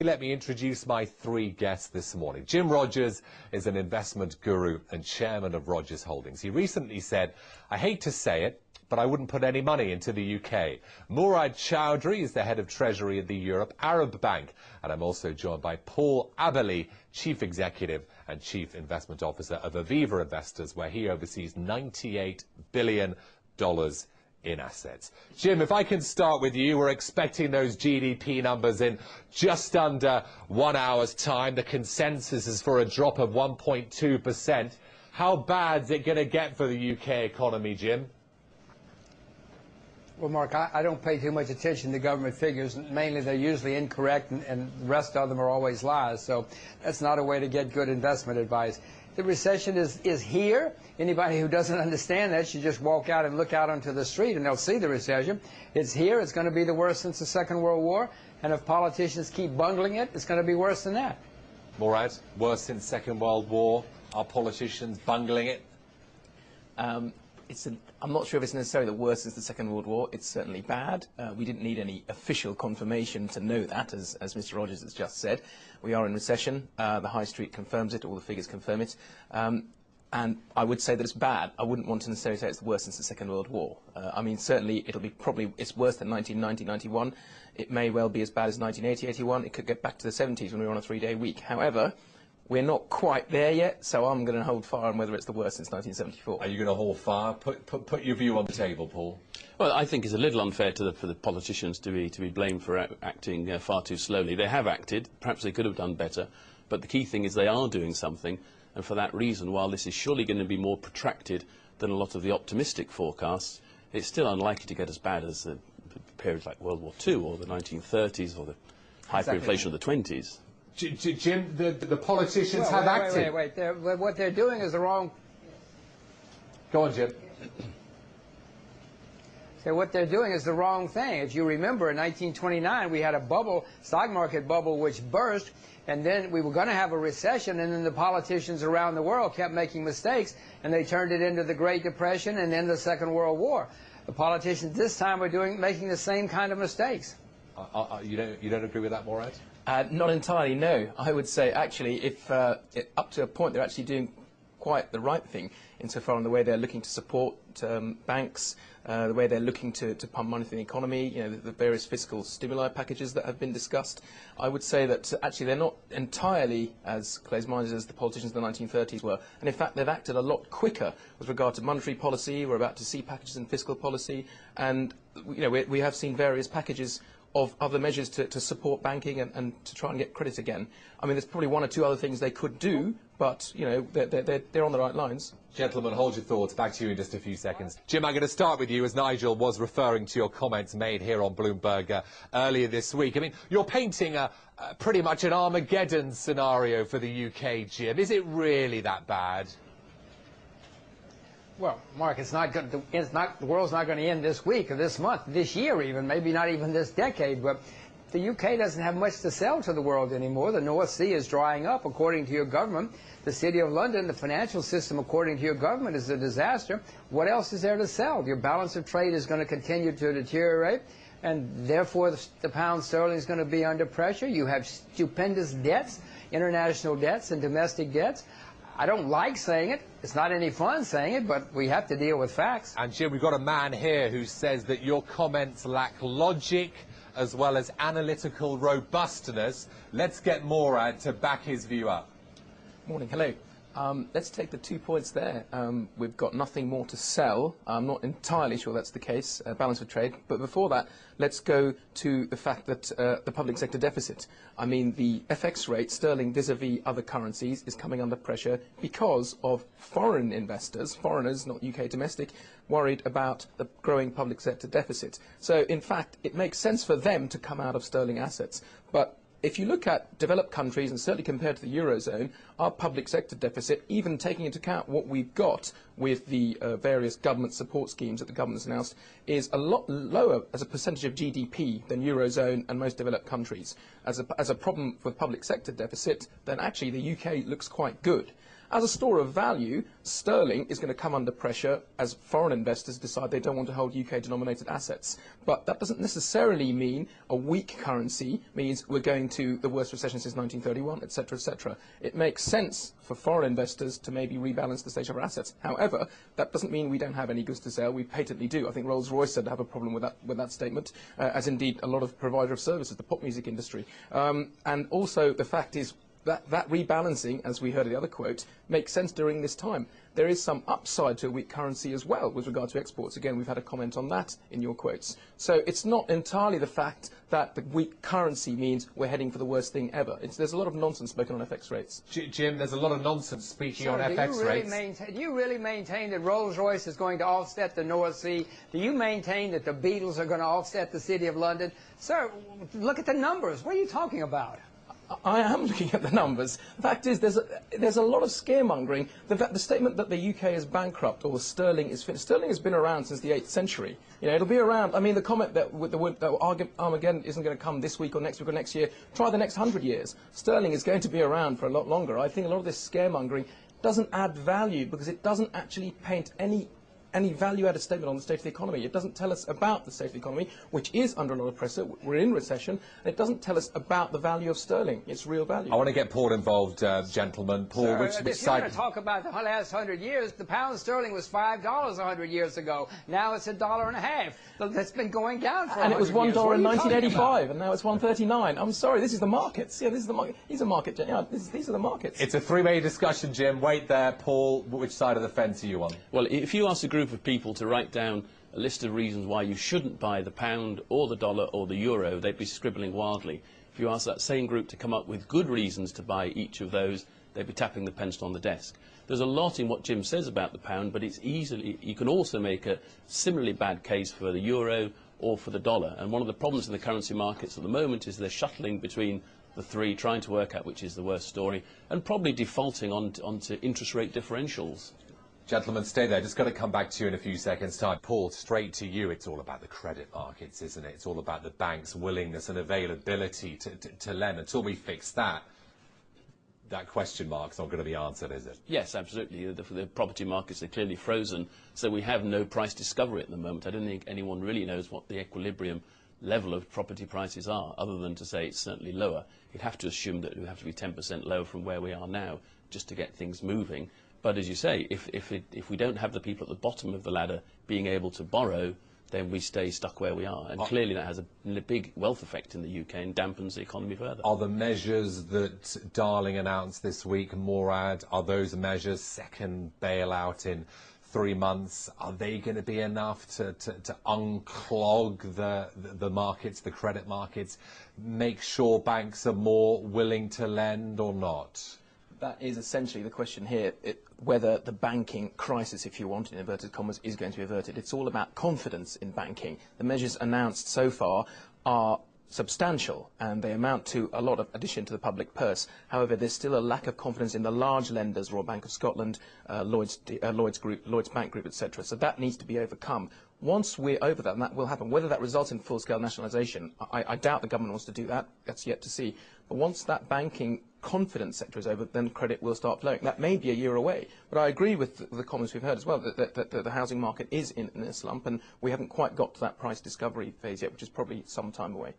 Let me introduce my three guests this morning. Jim Rogers is an investment guru and chairman of Rogers Holdings. He recently said, "I hate to say it, but I wouldn't put any money into the UK." Murad Chowdhury is the head of Treasury at the Europe Arab Bank. And I'm also joined by Paul Abberley, Chief Executive and Chief Investment Officer of Aviva Investors, where he oversees $98 billion in assets. Jim, if I can start with you, we're expecting those GDP numbers in just under 1 hour's time. The consensus is for a drop of 1.2%. How bad is it going to get for the UK economy, Jim? Well, Mark, I don't pay too much attention to government figures. Mainly, they're usually incorrect, and the rest of them are always lies. So that's not a way to get good investment advice. The recession is here. Anybody who doesn't understand that should just walk out and look out onto the street, and they'll see the recession. It's here. It's going to be the worst since the Second World War. And if politicians keep bungling it, it's going to be worse than that. Murad, worse since Second World War. Are politicians bungling it? I'm not sure if it's necessarily the worst since the Second World War. It's certainly bad. We didn't need any official confirmation to know that, as Mr. Rogers has just said. We are in recession. The High Street confirms it. All the figures confirm it. And I would say that it's bad. I wouldn't want to necessarily say it's the worst since the Second World War. I mean, certainly it's worse than 1990-91. It may well be as bad as 1980-81. It could get back to the 70s when we were on a three-day week. However, we're not quite there yet, so I'm going to hold fire on whether it's the worst since 1974. Are you going to hold fire? Put your view on the table, Paul. Well, I think it's a little unfair for the politicians to be blamed for acting far too slowly. They have acted. Perhaps they could have done better. But the key thing is they are doing something. And for that reason, while this is surely going to be more protracted than a lot of the optimistic forecasts, it's still unlikely to get as bad as periods like World War II or the 1930s or the hyperinflation of the 20s. Jim, the politicians have acted. Wait. What they're doing is the wrong... Go on, Jim. So what they're doing is the wrong thing. If you remember, in 1929, we had a bubble, stock market bubble, which burst, and then we were going to have a recession, and then the politicians around the world kept making mistakes, and they turned it into the Great Depression and then the Second World War. The politicians this time are making the same kind of mistakes. You don't agree with that, Murad? Not entirely, no. I would say, actually, if up to a point they're actually doing quite the right thing insofar on the way they're looking to support banks, the way they're looking to pump money into the economy, you know, the various fiscal stimuli packages that have been discussed. I would say that actually they're not entirely as close-minded as the politicians in the 1930s were. And in fact, they've acted a lot quicker with regard to monetary policy. We're about to see packages in fiscal policy. And you know, we have seen various packages of other measures to support banking and to try and get credit again. I mean, there's probably one or two other things they could do, but, you know, they're on the right lines. Gentlemen, hold your thoughts. Back to you in just a few seconds. Jim, I'm going to start with you, as Nigel was referring to your comments made here on Bloomberg earlier this week. I mean, you're painting pretty much an Armageddon scenario for the UK, Jim. Is it really that bad? Well, Mark, the world's not going to end this week or this month, this year even, maybe not even this decade, but the UK doesn't have much to sell to the world anymore. The North Sea is drying up, according to your government. The City of London, the financial system, according to your government, is a disaster. What else is there to sell? Your balance of trade is going to continue to deteriorate, and therefore the pound sterling is going to be under pressure. You have stupendous debts, international debts and domestic debts. I don't like saying it. It's not any fun saying it, but we have to deal with facts. And Jim, we've got a man here who says that your comments lack logic as well as analytical robustness. Let's get Murad to back his view up. Morning, hello. Let's take the 2 points there. We've got nothing more to sell. I'm not entirely sure that's the case, balance of trade. But before that, let's go to the fact that the public sector deficit. I mean, the FX rate, sterling vis-a-vis other currencies, is coming under pressure because of foreign investors, foreigners, not UK domestic, worried about the growing public sector deficit. So, in fact, it makes sense for them to come out of sterling assets. But if you look at developed countries, and certainly compared to the Eurozone, our public sector deficit, even taking into account what we've got with the various government support schemes that the government's announced, is a lot lower as a percentage of GDP than Eurozone and most developed countries. As a problem with public sector deficit, then actually the UK looks quite good. as a store of value, sterling is going to come under pressure as foreign investors decide they don't want to hold UK-denominated assets. But that doesn't necessarily mean a weak currency means we're going to the worst recession since 1931, etc., etc. It makes sense for foreign investors to maybe rebalance the state of our assets. However, that doesn't mean we don't have any goods to sell. We patently do. I think Rolls-Royce said to have a problem with that statement, as indeed a lot of provider of services, the pop music industry. And also the fact is that rebalancing, as we heard in the other quote, makes sense during this time. There is some upside to a weak currency as well with regard to exports. Again, we've had a comment on that in your quotes. So it's not entirely the fact that the weak currency means we're heading for the worst thing ever. There's a lot of nonsense spoken on FX rates. Jim, there's a lot of nonsense speaking on FX rates. Do you really maintain that Rolls-Royce is going to offset the North Sea? Do you maintain that the Beatles are going to offset the City of London? Sir, look at the numbers. What are you talking about? I am looking at the numbers. The fact is, there's a lot of scaremongering. The statement that the UK is bankrupt or sterling is finished. Sterling has been around since the 8th century. You know, it'll be around. I mean, the comment that Armageddon isn't going to come this week or next year. Try the next 100 years. Sterling is going to be around for a lot longer. I think a lot of this scaremongering doesn't add value because it doesn't actually paint any value-added statement on the state of the economy. It doesn't tell us about the state of the economy, which is under a lot of pressure. We're in recession, and it doesn't tell us about the value of sterling, its real value. I want to get Paul involved, gentlemen. Paul, Sir, which if side? you want to talk about the last 100 years, the pound sterling was $5 100 years ago. Now it's $1.50. That's been going down for and it was $1 years. in 1985, and now it's $1.39. I'm sorry, this is the markets. Yeah, this is the market. These are market. Yeah, these are the markets. It's a three-way discussion, Jim. Wait there, Paul. Which side of the fence are you on? Well, if you ask a group of people to write down a list of reasons why you shouldn't buy the pound or the dollar or the euro, they'd be scribbling wildly. If you ask that same group to come up with good reasons to buy each of those, they'd be tapping the pencil on the desk. There's a lot in what Jim says about the pound, but you can also make a similarly bad case for the euro or for the dollar. And one of the problems in the currency markets at the moment is they're shuttling between the three, trying to work out which is the worst story, and probably defaulting onto interest rate differentials. Gentlemen, stay there. Just got to come back to you in a few seconds' time. Paul, straight to you. It's all about the credit markets, isn't it? It's all about the bank's willingness and availability to lend. Until we fix that, that question mark's not going to be answered, is it? Yes, absolutely. The property markets are clearly frozen, so we have no price discovery at the moment. I don't think anyone really knows what the equilibrium level of property prices are, other than to say it's certainly lower. You'd have to assume that it would have to be 10% lower from where we are now just to get things moving. But as you say, if we don't have the people at the bottom of the ladder being able to borrow, then we stay stuck where we are. And clearly that has a big wealth effect in the UK and dampens the economy further. Are the measures that Darling announced this week, Morad, are those measures, second bailout in 3 months, are they going to be enough to unclog the markets, the credit markets, make sure banks are more willing to lend or not? That is essentially the question here, whether the banking crisis, if you want, in inverted commas, is going to be averted. It's all about confidence in banking. The measures announced so far are substantial, and they amount to a lot of addition to the public purse. However, there's still a lack of confidence in the large lenders, Royal Bank of Scotland, Lloyds Group, Lloyds Bank Group, etc. So that needs to be overcome. Once we're over that, and that will happen, whether that results in full-scale nationalisation, I doubt the government wants to do that. That's yet to see. But once that banking confidence sector is over, then credit will start flowing. That may be a year away, but I agree with the comments we've heard as well, that the housing market is in a slump, and we haven't quite got to that price discovery phase yet, which is probably some time away.